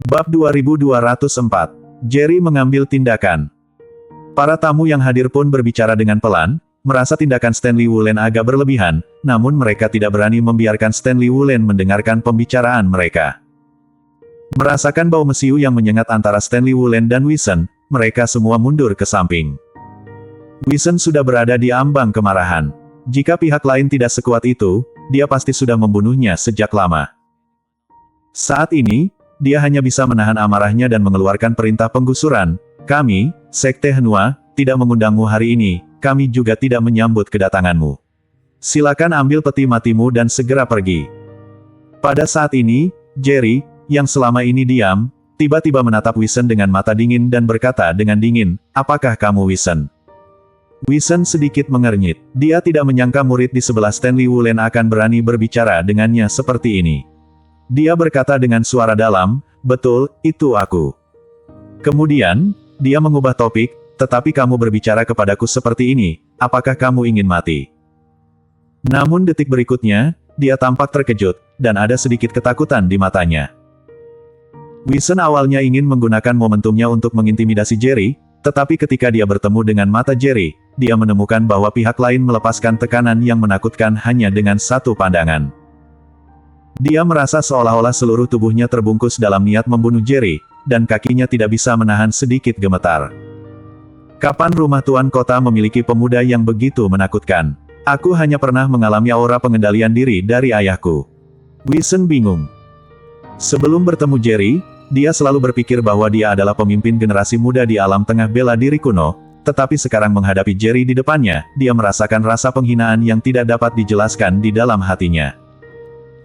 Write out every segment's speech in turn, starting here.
Bab 2204. Jerry mengambil tindakan. Para tamu yang hadir pun berbicara dengan pelan, merasa tindakan Stanley Wulen agak berlebihan, namun mereka tidak berani membiarkan Stanley Wulen mendengarkan pembicaraan mereka. Merasakan bau mesiu yang menyengat antara Stanley Wulen dan Wisen, mereka semua mundur ke samping. Wisen sudah berada di ambang kemarahan. Jika pihak lain tidak sekuat itu, dia pasti sudah membunuhnya sejak lama. Saat ini, dia hanya bisa menahan amarahnya dan mengeluarkan perintah penggusuran. Kami, Sekte Hanwha, tidak mengundangmu hari ini, kami juga tidak menyambut kedatanganmu. Silakan ambil peti matimu dan segera pergi. Pada saat ini, Jerry, yang selama ini diam, tiba-tiba menatap Wisen dengan mata dingin dan berkata dengan dingin, "Apakah kamu Wisen?" Wisen sedikit mengernyit. Dia tidak menyangka murid di sebelah Stanley Wulen akan berani berbicara dengannya seperti ini. Dia berkata dengan suara dalam, "Betul, itu aku." Kemudian, dia mengubah topik, "Tetapi kamu berbicara kepadaku seperti ini, apakah kamu ingin mati?" Namun detik berikutnya, dia tampak terkejut, dan ada sedikit ketakutan di matanya. Wisen awalnya ingin menggunakan momentumnya untuk mengintimidasi Jerry, tetapi ketika dia bertemu dengan mata Jerry, dia menemukan bahwa pihak lain melepaskan tekanan yang menakutkan hanya dengan satu pandangan. Dia merasa seolah-olah seluruh tubuhnya terbungkus dalam niat membunuh Jerry, dan kakinya tidak bisa menahan sedikit gemetar. Kapan rumah tuan kota memiliki pemuda yang begitu menakutkan? Aku hanya pernah mengalami aura pengendalian diri dari ayahku. Wisen bingung. Sebelum bertemu Jerry, dia selalu berpikir bahwa dia adalah pemimpin generasi muda di alam tengah bela diri kuno, tetapi sekarang menghadapi Jerry di depannya, dia merasakan rasa penghinaan yang tidak dapat dijelaskan di dalam hatinya.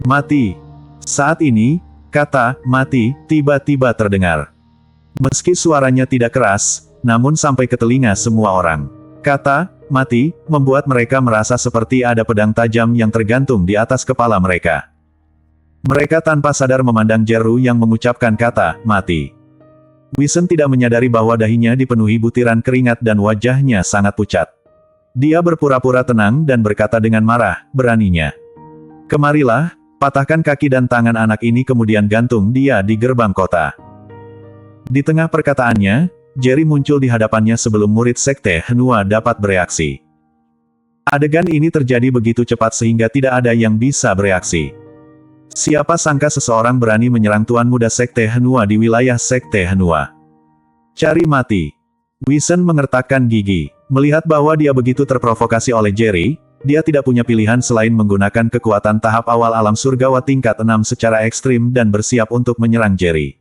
Mati. Saat ini, kata "mati" tiba-tiba terdengar. Meski suaranya tidak keras, namun sampai ke telinga semua orang. Kata "mati" membuat mereka merasa seperti ada pedang tajam yang tergantung di atas kepala mereka. Mereka tanpa sadar memandang Jerry yang mengucapkan kata "mati". Wisen tidak menyadari bahwa dahinya dipenuhi butiran keringat dan wajahnya sangat pucat. Dia berpura-pura tenang dan berkata dengan marah, "Beraninya. Kemarilah, patahkan kaki dan tangan anak ini kemudian gantung dia di gerbang kota." Di tengah perkataannya, Jerry muncul di hadapannya sebelum murid Sekte Hanwha dapat bereaksi. Adegan ini terjadi begitu cepat sehingga tidak ada yang bisa bereaksi. Siapa sangka seseorang berani menyerang Tuan Muda Sekte Hanwha di wilayah Sekte Hanwha. Cari mati. Wisen mengertakkan gigi. Melihat bahwa dia begitu terprovokasi oleh Jerry, dia tidak punya pilihan selain menggunakan kekuatan tahap awal alam surgawa tingkat 6 secara ekstrim dan bersiap untuk menyerang Jerry.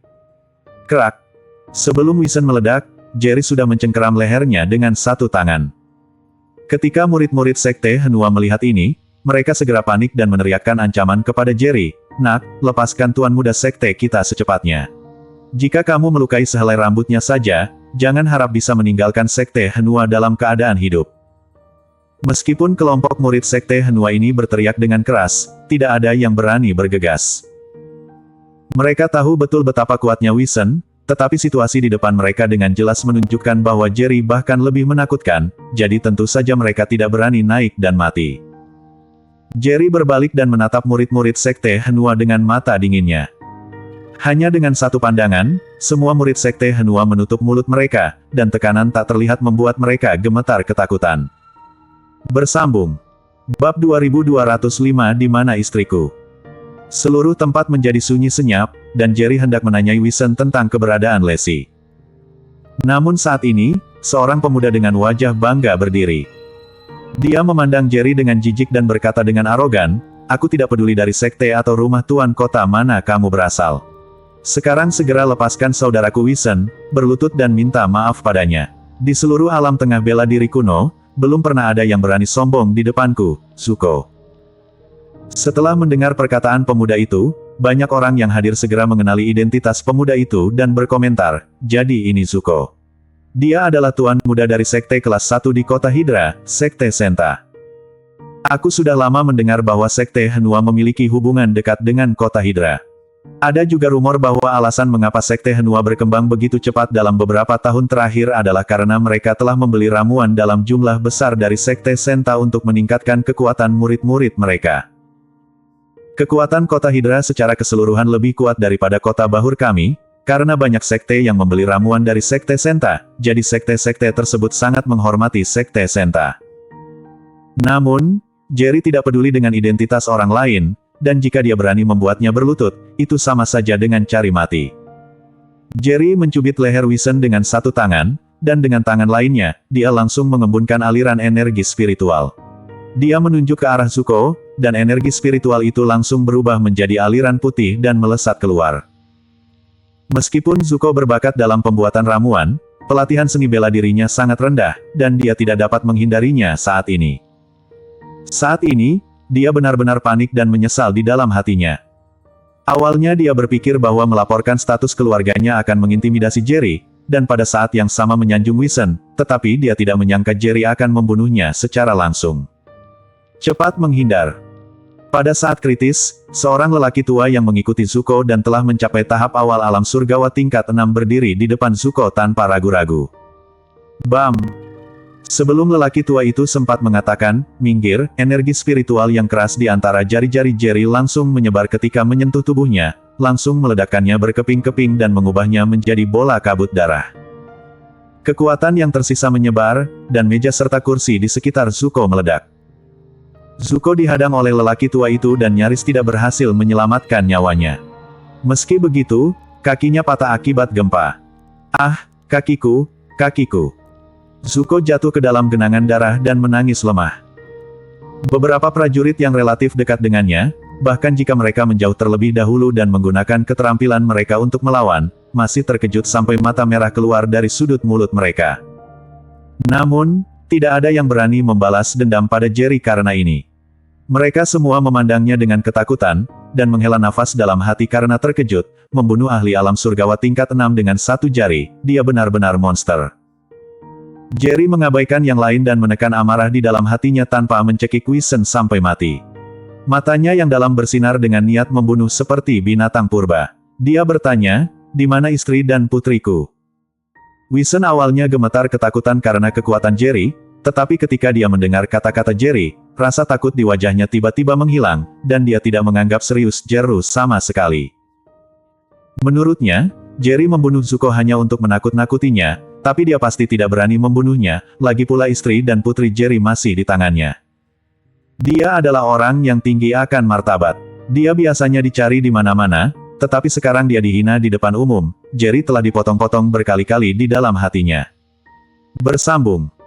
Kerak. Sebelum Wisen meledak, Jerry sudah mencengkeram lehernya dengan satu tangan. Ketika murid-murid Sekte Hanwha melihat ini, mereka segera panik dan meneriakkan ancaman kepada Jerry, "Nak, lepaskan Tuan Muda Sekte kita secepatnya. Jika kamu melukai sehelai rambutnya saja, jangan harap bisa meninggalkan Sekte Hanwha dalam keadaan hidup." Meskipun kelompok murid Sekte Hanwha ini berteriak dengan keras, tidak ada yang berani bergegas. Mereka tahu betul betapa kuatnya Wisen, tetapi situasi di depan mereka dengan jelas menunjukkan bahwa Jerry bahkan lebih menakutkan, jadi tentu saja mereka tidak berani naik dan mati. Jerry berbalik dan menatap murid-murid Sekte Hanwha dengan mata dinginnya. Hanya dengan satu pandangan, semua murid Sekte Hanwha menutup mulut mereka, dan tekanan tak terlihat membuat mereka gemetar ketakutan. Bersambung. Bab 2205 Di mana istriku? Seluruh tempat menjadi sunyi senyap, dan Jerry hendak menanyai Wisen tentang keberadaan Lacey. Namun saat ini, seorang pemuda dengan wajah bangga berdiri. Dia memandang Jerry dengan jijik dan berkata dengan arogan, "Aku tidak peduli dari sekte atau rumah tuan kota mana kamu berasal. Sekarang segera lepaskan saudaraku Wisen, berlutut dan minta maaf padanya. Di seluruh alam tengah bela diri kuno, belum pernah ada yang berani sombong di depanku, Zuko." Setelah mendengar perkataan pemuda itu, banyak orang yang hadir segera mengenali identitas pemuda itu dan berkomentar, "Jadi ini Zuko. Dia adalah tuan muda dari sekte kelas 1 di kota Hydra, Sekte Senta. Aku sudah lama mendengar bahwa Sekte Hanwha memiliki hubungan dekat dengan kota Hydra. Ada juga rumor bahwa alasan mengapa Sekte Hanwha berkembang begitu cepat dalam beberapa tahun terakhir adalah karena mereka telah membeli ramuan dalam jumlah besar dari Sekte Senta untuk meningkatkan kekuatan murid-murid mereka. Kekuatan kota Hydra secara keseluruhan lebih kuat daripada kota Bahur kami, Karena banyak sekte yang membeli ramuan dari sekte Senta, jadi sekte-sekte tersebut sangat menghormati sekte Senta. Namun, Jerry tidak peduli dengan identitas orang lain, dan jika dia berani membuatnya berlutut, itu sama saja dengan cari mati. Jerry mencubit leher Wisen dengan satu tangan, dan dengan tangan lainnya, dia langsung mengembunkan aliran energi spiritual. Dia menunjuk ke arah Zuko, dan energi spiritual itu langsung berubah menjadi aliran putih dan melesat keluar. Meskipun Zuko berbakat dalam pembuatan ramuan, pelatihan seni bela dirinya sangat rendah, dan dia tidak dapat menghindarinya saat ini. Saat ini, dia benar-benar panik dan menyesal di dalam hatinya. Awalnya dia berpikir bahwa melaporkan status keluarganya akan mengintimidasi Jerry, dan pada saat yang sama menyanjung Wisen, tetapi dia tidak menyangka Jerry akan membunuhnya secara langsung. Cepat menghindar. Pada saat kritis, seorang lelaki tua yang mengikuti Zuko dan telah mencapai tahap awal alam surgawa tingkat 6 berdiri di depan Zuko tanpa ragu-ragu. Bam! Sebelum lelaki tua itu sempat mengatakan, minggir, energi spiritual yang keras di antara jari-jari Jerry langsung menyebar ketika menyentuh tubuhnya, langsung meledakkannya berkeping-keping dan mengubahnya menjadi bola kabut darah. Kekuatan yang tersisa menyebar, dan meja serta kursi di sekitar Zuko meledak. Zuko dihadang oleh lelaki tua itu dan nyaris tidak berhasil menyelamatkan nyawanya. Meski begitu, kakinya patah akibat gempa. Ah, kakiku, kakiku. Zuko jatuh ke dalam genangan darah dan menangis lemah. Beberapa prajurit yang relatif dekat dengannya, bahkan jika mereka menjauh terlebih dahulu dan menggunakan keterampilan mereka untuk melawan, masih terkejut sampai mata merah keluar dari sudut mulut mereka. Namun, tidak ada yang berani membalas dendam pada Jerry karena ini. Mereka semua memandangnya dengan ketakutan, dan menghela nafas dalam hati karena terkejut, membunuh ahli alam surgawa tingkat 6 dengan satu jari, dia benar-benar monster. Jerry mengabaikan yang lain dan menekan amarah di dalam hatinya tanpa mencekik Wisen sampai mati. Matanya yang dalam bersinar dengan niat membunuh seperti binatang purba. Dia bertanya, di mana istri dan putriku? Wisen awalnya gemetar ketakutan karena kekuatan Jerry, tetapi ketika dia mendengar kata-kata Jerry, rasa takut di wajahnya tiba-tiba menghilang, dan dia tidak menganggap serius Jerry sama sekali. Menurutnya, Jerry membunuh Zuko hanya untuk menakut-nakutinya, tapi dia pasti tidak berani membunuhnya, lagi pula istri dan putri Jerry masih di tangannya. Dia adalah orang yang tinggi akan martabat. Dia biasanya dicari di mana-mana, tetapi sekarang dia dihina di depan umum. Jerry telah dipotong-potong berkali-kali di dalam hatinya. Bersambung.